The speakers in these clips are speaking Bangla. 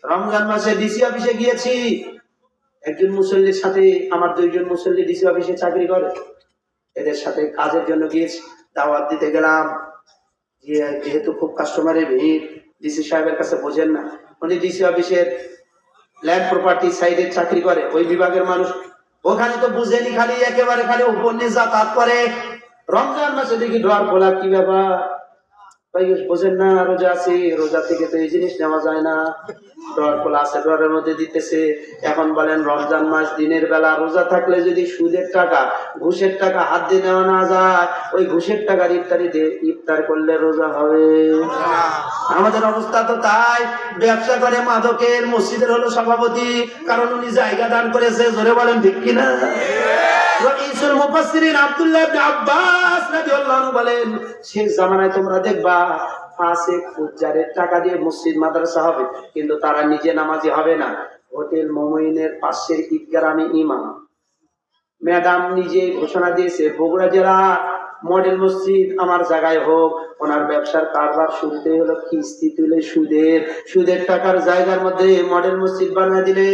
রমজান মাসে ডিসি অফিসে গিয়েছি, একজন মুসল্লির সাথে আমার দুইজন মুসল্লি ডিসি অফিসে চাকরি করে, এদের সাথে কাজের জন্য গিয়েছি, দাওয়াত দিতে গেলাম। যেহেতু খুব কাস্টমারের ভিড়, ডিসি সাহেবের কাছে বোঝেন না, উনি ডিসি অফিসের ল্যান্ড প্রপার্টি সাইডে চাকরি করে, ওই বিভাগের মানুষ। ওখানে তো বুঝেনি, খালি একেবারে খালি উপর নিয়ে যাতায়াত করে। রমজান মাসে দেখি ডোয়ার খোলা, কি ব্যাপার বোঝেন না, রোজা আছে, রোজা থেকে তো এই জিনিস নেওয়া যায় না, ডোয়ার খোলা আছে, ডোয়ারের মধ্যে দিতেছে। এখন বলেন রমজান মাস দিনের বেলা রোজা থাকলে যদি সুদের টাকা ঘুষের টাকা হাত দিয়ে নেওয়া না যায়, ওই ঘুষের টাকার ইফতারি দিয়ে ইফতার করলে রোজা হবে? আমাদের অবস্থা তো তাই। ব্যবসা করে মাদকের, মসজিদের হলো সভাপতি, কারণ উনি জায়গা দান করেছে। জোরে বলেন ঠিক কিনা? রঈসুল মুফাসসিরিন আব্দুল্লাহ ইবনে আব্বাস রাদিয়াল্লাহু আনহু বলেন, শেষ জামানায় তোমরা দেখবা ফাসিক ফুজ্জারের টাকা দিয়ে মসজিদ মাদ্রাসা হবে, কিন্তু তারা নিজে নামাজি হবে না। হোটেল মোমিনের পাশের ঈদগাহে ইমাম ম্যাডাম নিজে ঘোষণা দিয়েছে, বগুড়া জেলা মডেল মসজিদ আমার জায়গায় হোক। ওনার ব্যবসার কারবার শুরুতে হলো কিস্তি তুলে সুদের টাকার জায়গার মধ্যে মডেল মসজিদ বানিয়ে দিলে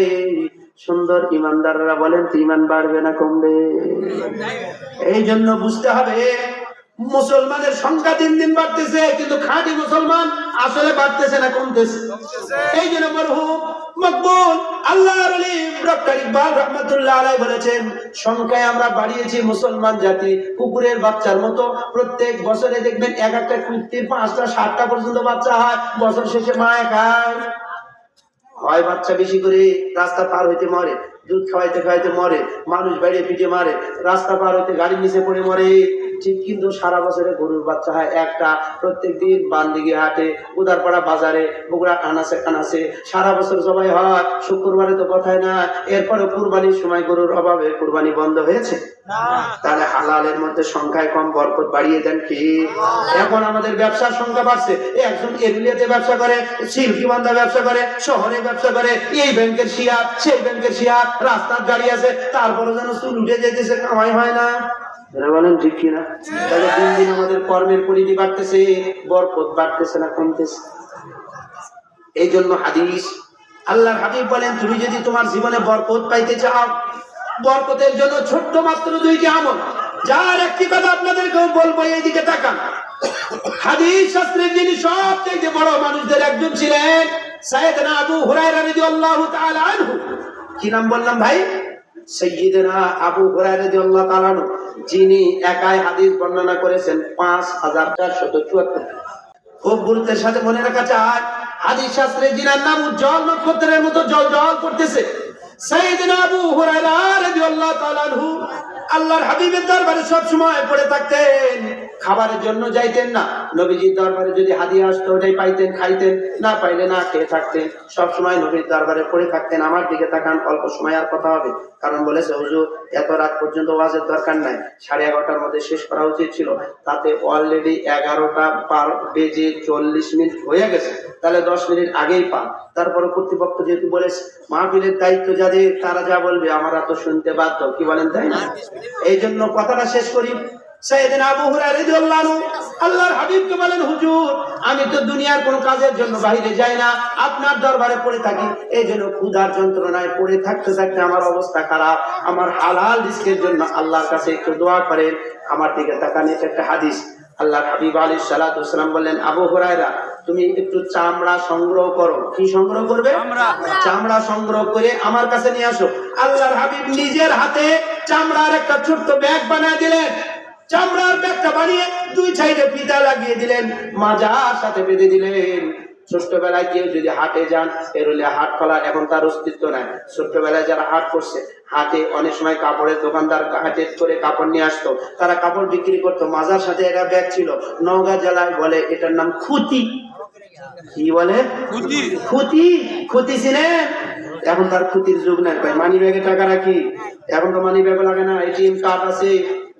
সুন্দর ইমানদাররা বলেন তো ইমান বাড়বে না কমবে? এই জন্য বুঝতে হবে মুসলমানের সংখ্যা দিন দিন বাড়তেছে, কিন্তু খাঁটি মুসলমান আসলে বাড়তেছে না কমতেছে। এই জন্য মরহুম মকবুল আল্লাহর ওলি ডক্টর ইকবাল রাহমাতুল্লাহ আলাইহি বলেছেন, সংখ্যায় আমরা বাড়িয়েছি মুসলমান জাতি কুকুরের বাচ্চার মতো। প্রত্যেক বছরে দেখবেন এক একটা কুত্তির 5টা 7টা পর্যন্ত বাচ্চা হয়, বছর শেষে মায় খায়। হয় বাচ্চা বেশি করে রাস্তা পার হইতে মরে, দুধ খাওয়াইতে খাওয়াইতে মরে, মানুষ বাইরে পিঠে মারে, রাস্তা পার হইতে গাড়ির নিচে পড়ে মরে। ঠিক কিন্তু সারা বছরে গরুর বাচ্চা হয় একটা, প্রত্যেক দিন বান্দিগি হাটে, উদারপাড়া বাজারে, বগুড়া কানাসে সারা বছর জবাই হয়। শুক্রবারে তো কথাই না। এরপরে কুরবানির সময় গরুর অভাবে কুরবানি বন্ধ হয়েছে। তাহলে হালালের মধ্যে সংখ্যায় কম, বরকত বাড়িয়ে দেন কি? এখন আমাদের ব্যবসার সংখ্যা বাড়ছে। একজন এরিয়াতে ব্যবসা করে, শিল্পী বান্ধা ব্যবসা করে, শহরে ব্যবসা করে, এই ব্যাংকের শেয়ার সেই ব্যাংকের শেয়ার, রাস্তার গাড়ি আছে, তারপরে যেন চুল উঠে যেতেছে, কামাই হয় না। বলেন ঠিক কিনা? তাহলে দিন দিন আমাদের কর্মের পরিধি বাড়তেছে, বরকত বাড়তেছে না কমতেছে। এই জন্য হাদিস, আল্লাহর হাবিব বলেন, তুমি যদি তোমার জীবনে বরকত পাইতে চাও, বরকতের জন্য ছোট্ট মাত্র 2টি আমল, যার একটি কথা আপনাদেরকেও বলবো, এইদিকে তাকান। হাদিস শাস্ত্রের যিনি সবথেকে বড় মানুষদের একজন ছিলেন সাইয়েদনা আবু হুরায়রা রাদিয়াল্লাহু তাআলা আনহু। কি নাম বললাম ভাই? সাইয়েদনা আবু হুরায়রা রাদিয়াল্লাহু তাআলা আনহু, যিনি একাই হাদিস বর্ণনা করেছেন 5474। খুব গুরুত্বের সাথে মনে রাখা চাই, হাদিস শাস্ত্রে যিনার নাম উজ্জ্বল নক্ষত্রের মতো জ্বলজ্বল করতেছে, সাইয়েদনা আবু হুরায়রা রাদিয়াল্লাহু তাআলা আনহু আল্লাহর হাবিবের দরবারে সব সময় পড়ে থাকতেন। খাবারের জন্য যাইতেন না, নবীজির দরবারে যদি হাদিয়া আসতো ওটাই পাইতেন, খাইতেন, না পাইলে না খেয়ে থাকতেন। সব সময় নবীর দরবারে পড়ে থাকতেন। আমার দিকে তাকান, অল্প সময় আর কথা হবে, কারণ বলেছে হুজুর এত রাত পর্যন্ত ওয়াজের দরকার নাই, 11:30টার মধ্যে শেষ করা উচিত ছিল, তাতে অলরেডি 11টা পার বেজে 40 মিনিট হয়ে গেছে, তাহলে 10 মিনিট আগেই পান। তারপরে কর্তৃপক্ষ যেহেতু বলেছে মাহফিলের দায়িত্ব যাদের, তারা যা বলবে আমরা তো শুনতে বাধ্য, কি বলেন তাই না? এই জন্য কথাটা শেষ করি। সাইয়েদনা আবু হুরায়রা রাদিয়াল্লাহু আনহু আল্লাহর হাবিবকে বলেন, হুজুর আমি তো দুনিয়ার কোনো কাজের জন্য বাইরে যাই না, আপনার দরবারে পড়ে থাকি। এই জন্য ক্ষুধার যন্ত্রণায় পড়ে থাকতে থাকতে আমার অবস্থা খারাপ। আমার হালাল রিজকের জন্য আল্লাহর কাছে একটু দোয়া করেন। আমার দিকে তাকান, এটা একটা হাদিস। আল্লাহর হাবিব আলাইহিস সালাতু ওয়াস সালাম বললেন, আবু হুরায়রা তুমি একটু চামড়া সংগ্রহ করো। কি সংগ্রহ করবে? চামড়া সংগ্রহ করে আমার কাছে নিয়ে আসো। আল্লাহর হাবিব নিজের হাতে চামড়ার একটা ছোট্ট ব্যাগ বানিয়ে দিলেন। চামড়ার ব্যাগটা বানিয়ে 2 সাইডে ফিতা লাগিয়ে দিলেন, মাজার সাথে বেঁধে দিলেন। ছোট্টবেলায় কেউ যদি হাটে যান, এরলে হাট খোলা এখন তার অস্তিত্ব নাই। ছোট্টবেলায় যারা হাট করছে, হাটে অনেক সময় কাপড়ের দোকানদার হাটে করে কাপড় নিয়ে আসতো, তারা কাপড় বিক্রি করতো। মাজার সাথে একটা ব্যাগ ছিল, নওগাঁ জেলায় বলে এটার নাম খুতি। কি বলে? খুতি। খুতি ছিলেন? এখন তার খুতির যুগ নাই ভাই, মানি ব্যাগে টাকা রাখি। এখন তো মানি ব্যাগ লাগে না, এটিএম কার্ড আছে,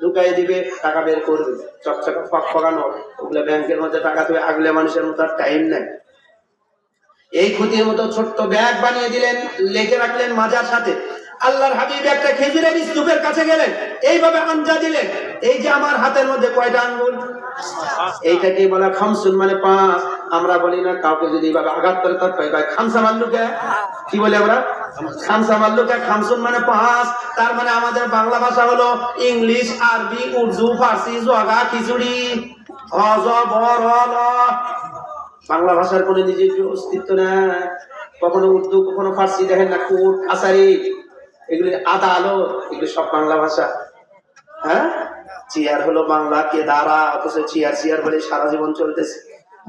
ঢুকাই দিবে, টাকা বের করবে, চকচকা ফকানো। ওগুলো ব্যাংকের মধ্যে টাকা তুই আগলে মানুষের মতো টাইম নেই। এই খুঁতির মতো ছোট্ট ব্যাগ বানিয়ে দিলেন, লেগে রাখলেন মাজার সাথে। আল্লাহর হাবিব একটা খেজুরের স্তূপের কাছে গেলেন, এইভাবে আঞ্জা দিলেন, এই যে আমার হাতের মধ্যে কয়টা আঙ্গুল, এইটাকে বলা খামসুন মানে পাঁচ। আমরা বলি না কাউকে যদি এভাবে আঘাত করে তার পাই খামসা মাল্লুকে, কি বলি আমরা? খামসা মাল্লুকে। খামসুন মানে পাঁচ। তার মানে আমাদের বাংলা ভাষা হলো ইংলিশ, আরবি, উর্দু, ফার্সি, জগা, খিচুড়ি, অজ, বর, ল। বাংলা ভাষার কোনো নিজস্ব অস্তিত্ব নেই। কখনো উর্দু, কখনো ফার্সি, দেখেন না কোর্ট কাছারি, এগুলি আদালত, এগুলি সব বাংলা ভাষা। হ্যাঁ, চেয়ার হলো বাংলা কে দাঁড়া, অথচ চেয়ার চেয়ার বলে সারা জীবন চলতেছে।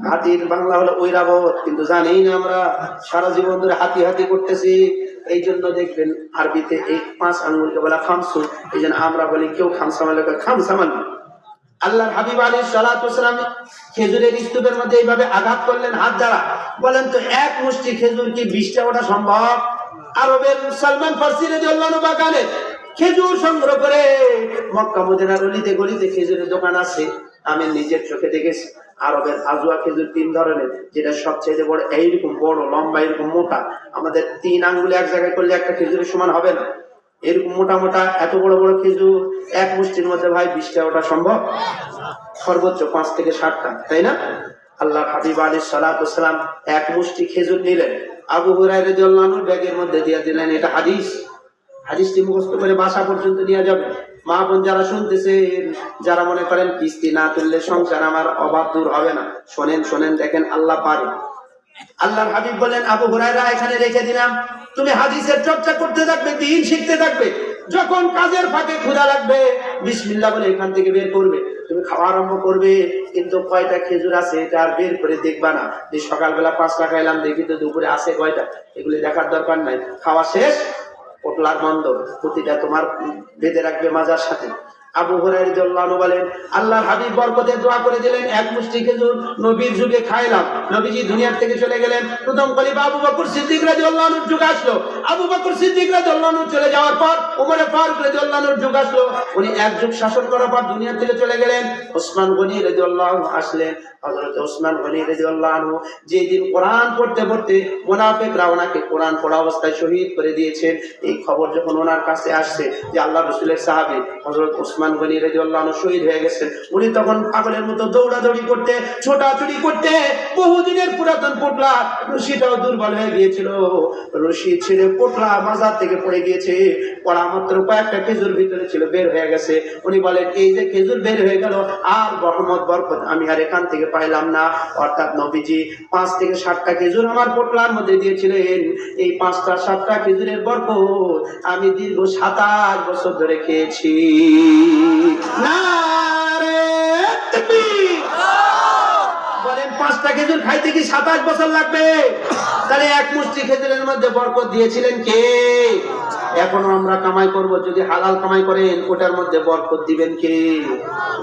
হাতির বাংলা হলো ঐরাবত, কিন্তু জানি না আমরা সারা জীবন ধরে হাতি হাতি করতেছি। এই জন্য দেখবেন আরবিতে এই 5 আঙ্গুলকে বলা খামসুন। এই জন্য আমরা বলি কেউ খামসামাল খামসামাল। আল্লাহর হাবিব আলাইহিস সালাতু ওয়াসসালাম খেজুরের স্তূপের মধ্যে এইভাবে আঘাত করলেন হাত দ্বারা। বলেন তো এক মুষ্টি খেজুর কি 20টা ওঠা সম্ভব? আরবের সালমান ফার্সি রাদিয়াল্লাহু আনহু বাগানে খেজুর সংগ্রহ করে মক্কা মদিনার অলিতে গলিতে খেজুরের দোকান আছে। আমি নিজের চোখে দেখেছি। আরবের আজওয়া খেজুর 3 ধরনের, যেটা সবচেয়ে বড় এইরকম বড় লম্বা এরকম মোটা, আমাদের 3 আঙ্গুলে এক জায়গায় করলে একটা খেজুরের সমান হবে না। এরকম মোটা মোটা এত বড় বড় খেজুর এক মুষ্টির মধ্যে ভাই 20টা ওঠা সম্ভব? সর্বোচ্চ 5 থেকে 7টা, তাই না? আল্লাহ হাবিব আলাইহিস সালাতু ওয়াসসালাম এক মুষ্টি খেজুর নিলেন, আবু হুরায়রা রাদিয়াল্লাহু আনহু ব্যাগের মধ্যে দিয়ে দিলেন। এটা হাদিস। হাদিসটি মুখস্থ করে বাসা পর্যন্ত নিয়ে যাবে। মা বোন যারা শুনতেছেন, যারা মনে করেন কিস্তি না তুললে সংসার আমার অভাব দূর হবে না, শোনেন শোনেন, দেখেন আল্লাহ পারে। আল্লাহর হাবিব বলেন, আবু হুরায়রা এখানে রেখে দিলাম, তুমি হাদিসের চর্চা করতে থাকবে, দ্বীন শিখতে থাকবে। যখন কাজের ফাঁকে ক্ষুধা লাগবে বিসমিল্লাহ বলে এখান থেকে বের করবে, তুমি খাওয়া আরম্ভ করবে। কিন্তু কয়টা খেজুর আছে এটা আর বের করে দেখবা না যে সকালবেলা 5টা খাইলাম, দেখি তো দুপুরে আছে কয়টা, এগুলি দেখার দরকার নাই। খাওয়া শেষ, পোটলার বন্ধ, প্রতিটা তোমার বেঁধে রাখবে মাজার সাথে। আবু হুরায়রা রাদিয়াল্লাহু আনহু বলেন, আল্লাহর হাবিব বরকতের দোয়া করে দিলেন, এক মুষ্টি খেজুর নবীর যুগে খাইলাম। নবীজি দুনিয়ার থেকে চলে গেলেন, প্রথম খলিফা আবু বকর সিদ্দিক রাদিয়াল্লাহু আনহুর যুগ আসলো। আবু বকর সিদ্দিক রাদিয়াল্লাহু আনহু চলে যাওয়ার পর ওমর ফারুক রাদিয়াল্লাহু আনহুর যুগ আসলো। উনি এক যুগ শাসন করার পর দুনিয়া থেকে চলে গেলেন। ওসমান গনি রাদিয়াল্লাহু আনহু আসলেন। হযরত ওসমান গনি রাদিয়াল্লাহু আনহু যেদিন কোরআন পড়তে পড়তে মুনাফিকরা ওনাকে কোরআন পড়া অবস্থায় শহীদ করে দিয়েছেন, এই খবর যখন ওনার কাছে আসছে যে আল্লাহ রাসূলের সাহাবী হযরত ওসমান গনি রাদিয়াল্লাহু আনহু শহীদ হয়ে গেছেন, উনি তখন পাগলের মতো দৌড়াদৌড়ি করতে, ছোটাছুটি করতে, বহুদিনের পুরাতন পোটলা রশিটাও দুর্বল হয়ে গিয়েছিল। রশি ছিঁড়ে পোটলা মাজার থেকে পড়ে গিয়েছে। পড়া মাত্র কয়েকটা খেজুর ভিতরে ছিল, বের হয়ে গেছে। উনি বলেন, এই যে খেজুর বের হয়ে গেল, আর রহমত বরকত আমি আর এখান থেকে পাইলাম না। অর্থাৎ নবীজি 5 থেকে 7টা খেজুর আমার পোটলার মধ্যে দিয়েছিলেন। এই 5টা 7টা খেজুরের বরকত আমি দীর্ঘ 27 বছর ধরে খেয়েছি। নারে তাকবীর। বলেন 5টা খেজুর খাইতে কি 27 বছর লাগবে? তাহলে এক মুষ্টি খেজুরের মধ্যে বরকত দিয়েছিলেন কে? এখনো আমরা কামাই করব, যদি হালাল কামাই করেন ওটার মধ্যে বরকত দিবেন কে?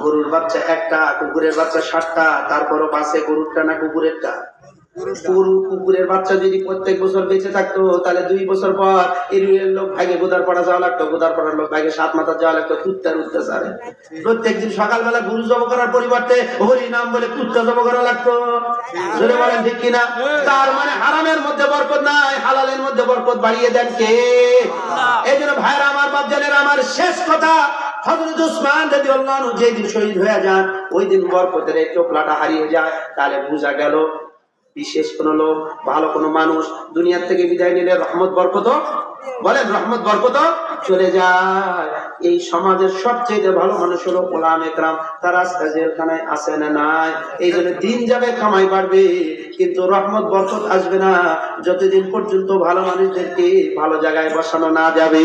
গরুর বাচ্চা একটা, কুকুরের বাচ্চা 7টা, তারপরও বাঁচে গরুরটা না কুকুরেরটা? কুকুরের বাচ্চা যদি প্রত্যেক বছর বেঁচে থাকতো, তাহলে 2 বছর পর এর লোক ভাগে গোদার পড়া যাওয়া লাগতো, গোদার পড়ার লোক ভাগে 7 মাথা যাওয়া লাগতো কুত্তার অত্যাচারে। প্রত্যেকদিন সকালবেলা গরু জব করার পরিবর্তে হরি নাম বলে কুত্তা জব করা লাগতো। জোরে বলেন ঠিক কিনা? তার মানে হারামের মধ্যে বরকত নাই, হালালের মধ্যে বরকত বাড়িয়ে দেন কে? এই জন্য ভাইরা আমার, বাপজানেরা আমার, শেষ কথা, হযরত ওসমান রাদিয়াল্লাহু আনহু যেদিন শহীদ হয়ে যান, ওই দিন বরকতের এই টোপলাটা হারিয়ে যায়। তাহলে বোঝা গেল বিশেষ কোন লোক, ভালো কোন মানুষ দুনিয়ার থেকে বিদায় নিলে রহমত বরকত, বলেন রহমত বরকত চলে যায়। এই সমাজের সবচেয়ে ভালো মানুষ হলো উলামা ইকরাম, তারা আজকে জেলখানায় আছে না নাই? এই জন্য দিন যাবে, কামাই বাড়বে, কিন্তু রহমত বরকত আসবে না যতদিন পর্যন্ত ভালো মানুষদেরকে ভালো জায়গায় বসানো না যাবে।